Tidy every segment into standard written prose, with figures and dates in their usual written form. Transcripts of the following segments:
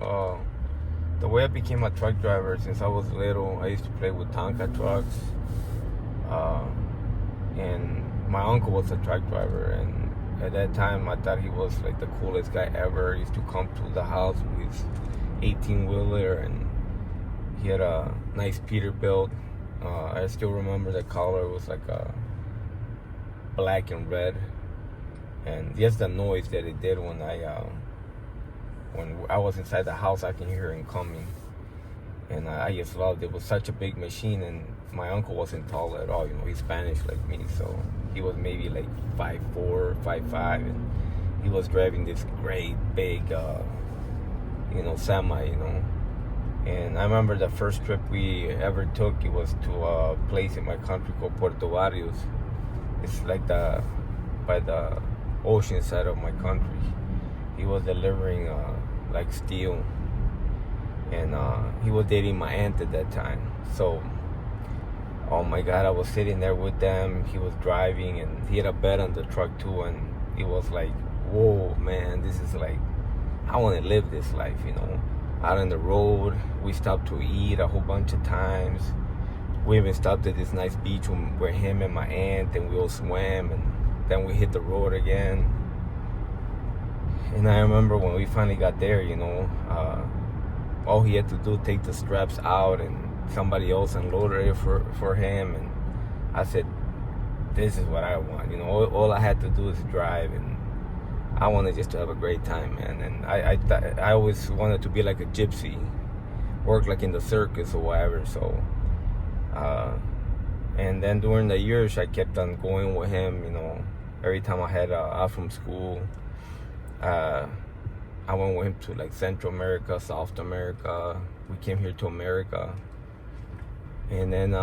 Uh, the way I became a truck driver since I was little, I used to play with Tonka trucks. Uh, and my uncle was a truck driver, and at that time I thought he was like the coolest guy ever. He used to come to the house with his 18-wheeler, and he had a nice Peterbilt. I still remember the color was like a black and red, and just the noise that it did when I was inside the house, I can hear him coming, and I just loved it. It was such a big machine, and my uncle wasn't tall at all. He's Spanish like me, so he was maybe like 5'4", 5'5", and he was driving this great big, semi, And I remember the first trip we ever took, it was to a place in my country called Puerto Barrios. It's like by the ocean side of my country. He was delivering like steel, and he was dating my aunt at that time. So, oh my God, I was sitting there with them. He was driving, and he had a bed on the truck too, and it was like, whoa, man, this is like, I want to live this life, out on the road. We stopped to eat a whole bunch of times. We even stopped at this nice beach where him and my aunt, and we all swam, and then we hit the road again. And I remember when we finally got there, all he had to do, take the straps out, and somebody else unloaded it for him. And I said, this is what I want. All I had to do is drive, and I wanted just to have a great time, man. And I always wanted to be like a gypsy, work like in the circus or whatever. So, and then during the years, I kept on going with him. Every time I had off from school, I went with him to like Central America, South America. We came here to America, and then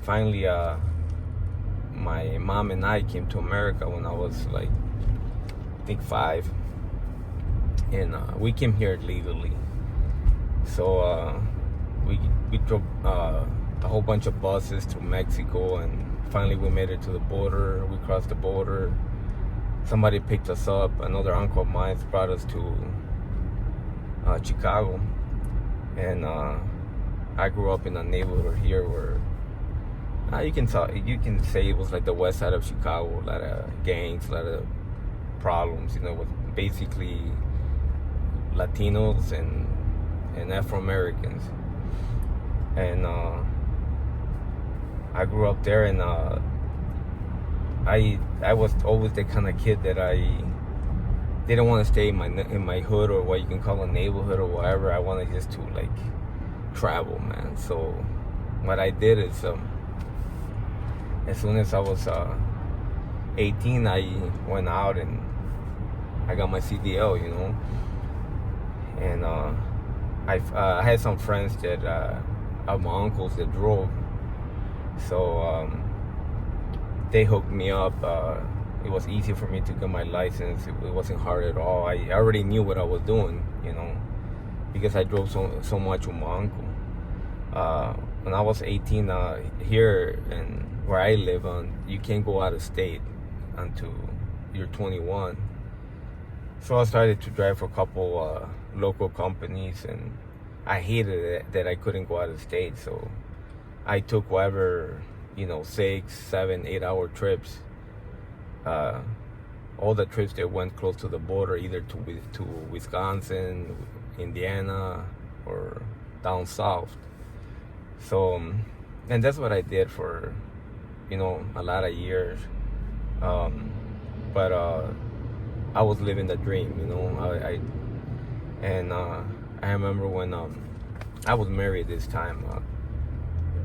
finally, my mom and I came to America when I was like, I think 5, and we came here legally. So we drove a whole bunch of buses to Mexico, and finally we made it to the border. We crossed the border. Somebody picked us up. Another uncle of mine brought us to Chicago, and I grew up in a neighborhood here where you can say it was like the west side of Chicago. A lot of gangs, a lot of problems, with basically Latinos and Afro-Americans. And I grew up there, and I was always the kind of kid that I didn't want to stay in my hood, or what you can call a neighborhood or whatever. I wanted just to like travel, man. So what I did is as soon as I was 18, I went out and I got my CDL, and I had some friends that of my uncles that drove, so they hooked me up. It was easy for me to get my license. It wasn't hard at all. I already knew what I was doing, because I drove so much with my uncle. When I was 18, here and where I live, you can't go out of state until you're 21. So I started to drive for a couple local companies, and I hated it that I couldn't go out of state. So I took whatever, 6, 7, 8-hour trips. All the trips that went close to the border, either to Wisconsin, Indiana, or down south. So, and that's what I did for, a lot of years. But I was living the dream, I remember when I was married this time.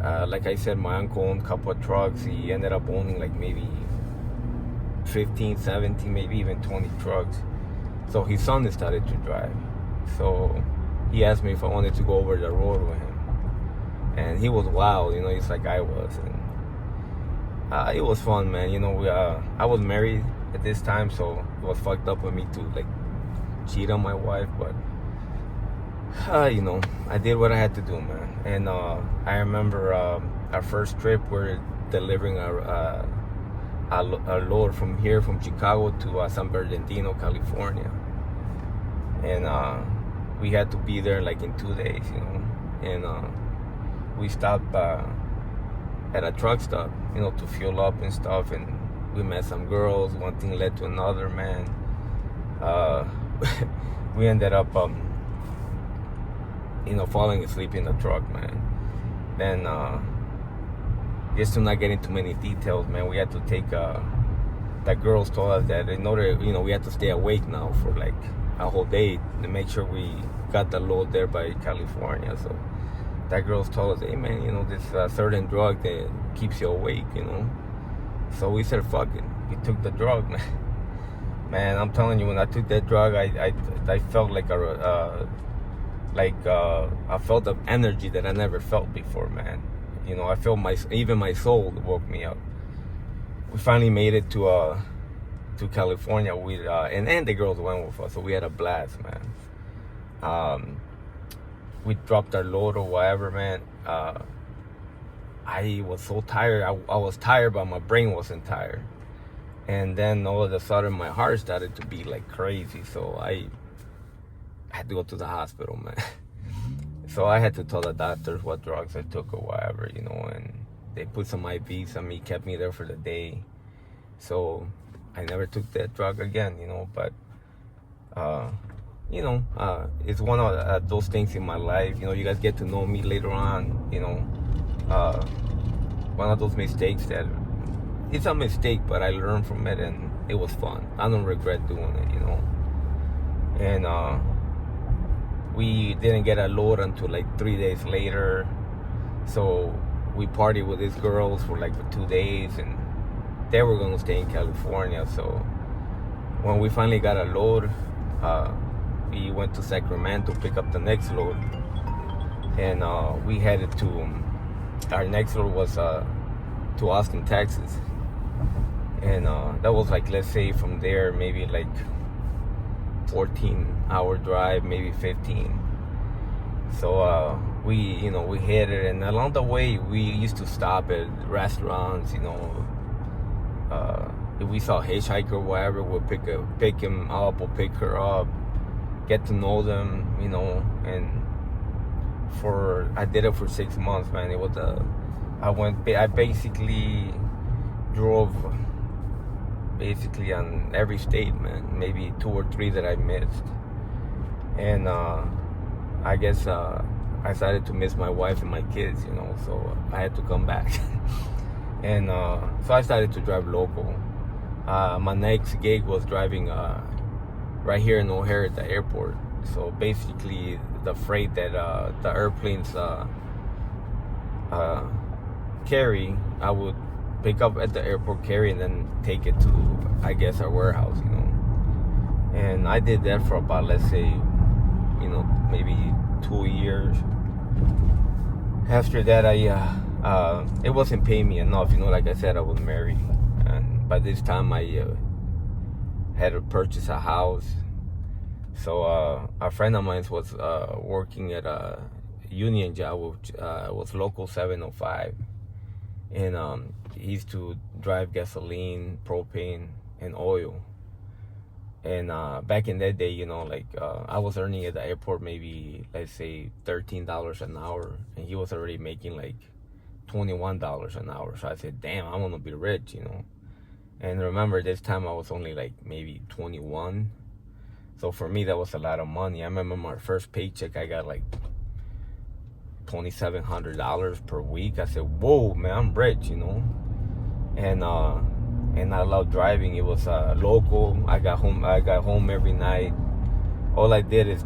Like I said, my uncle owned a couple of trucks. He ended up owning like maybe 15, 17, maybe even 20 trucks. So his son started to drive. So he asked me if I wanted to go over the road with him. And he was wild, just like I was. And it was fun, man. I was married at this time, so it was fucked up for me to like cheat on my wife. But I did what I had to do, man. And I remember our first trip, we're delivering a load from Chicago to San Bernardino, California. And we had to be there like in 2 days, you know. And we stopped at a truck stop, you know, to fuel up and stuff. And we met some girls. One thing led to another, man. We ended up, you know, falling asleep in the truck, man. Then, just to not get into many details, man, we had to take, that girls told us that in order, you know, we had to stay awake now for like a whole day to make sure we got the load there by California. So that girls told us, hey man, you know, this certain drug that keeps you awake, you know. So we said, fuck it. We took the drug, man. Man, I'm telling you, when I took that drug, I felt like I felt the energy that I never felt before, man. You know, I felt even my soul woke me up. We finally made it to California. And the girls went with us, so we had a blast, man. We dropped our load or whatever, man. I was so tired. I was tired, but my brain wasn't tired. And then all of a sudden, my heart started to beat like crazy. So I had to go to the hospital, man. So I had to tell the doctors what drugs I took or whatever, you know. And they put some IVs on me, kept me there for the day. So I never took that drug again, you know. But, you know, it's one of those things in my life. You know, you guys get to know me later on, you know. One of those mistakes that, it's a mistake, but I learned from it and it was fun. I don't regret doing it, you know. And we didn't get a load until like 3 days later. So we partied with these girls for 2 days, and they were gonna stay in California. So when we finally got a load, we went to Sacramento to pick up the next load, and we headed to, our next load was to Austin, Texas. And that was let's say from there, maybe 14-hour drive, maybe 15. So we headed, and along the way we used to stop at restaurants, you know. If we saw a hitchhiker or whatever, we'll pick him up or pick her up, get to know them, you know. And I did it for 6 months, man. It was I basically drove on every state, man. Maybe 2 or 3 that I missed. And I guess I started to miss my wife and my kids, you know, so I had to come back. And so I started to drive local. My next gig was driving right here in O'Hare at the airport. So basically the freight that the airplanes carry, I would pick up at the airport, carry, and then take it to, I guess, our warehouse, you know. And I did that for about, let's say, you know, maybe 2 years. After that, it wasn't paying me enough, you know. Like I said, I was married, and by this time I had to purchase a house. So a friend of mine was working at a union job, which was Local 705. And he used to drive gasoline, propane, and oil. And back in that day, you know, I was earning at the airport maybe, let's say, $13 an hour, and he was already making $21 an hour. So I said, damn, I want to be rich, you know. And remember, this time I was only maybe 21. So for me, that was a lot of money. I remember my first paycheck, I got $2,700 per week. I said, whoa, man, I'm rich, you know. And I love driving. It was local. I got home every night. All I did is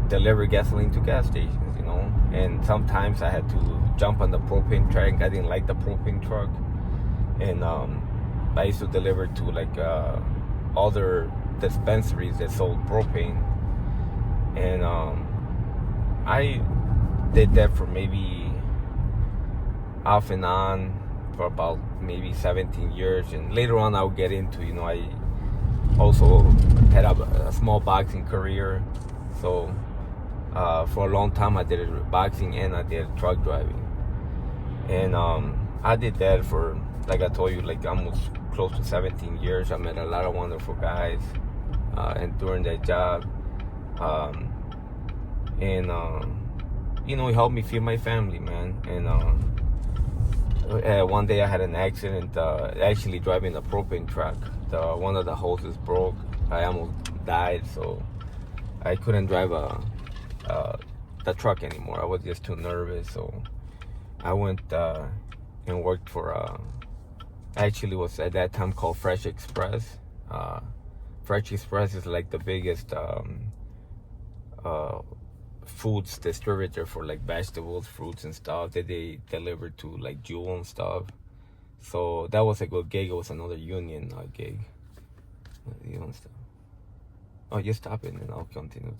deliver gasoline to gas stations, you know. And sometimes I had to jump on the propane truck. I didn't like the propane truck. And I used to deliver to other dispensaries that sold propane. And I did that for maybe off and on for about maybe 17 years. And later on I'll get into, you know, I also had a small boxing career. So for a long time I did boxing and I did truck driving. And I did that for, like I told you, almost close to 17 years. I met a lot of wonderful guys. And during that job, And you know, he helped me feed my family, man. And one day I had an accident, actually driving a propane truck. One of the hoses broke. I almost died, so I couldn't drive the truck anymore. I was just too nervous, so I went and worked for actually was at that time called Fresh Express. Fresh Express is like the biggest foods distributor for like vegetables, fruits and stuff that they deliver to like Jewel and stuff. So that was a good gig. It was another union gig. You know, stuff. Oh, you stop it and I'll continue.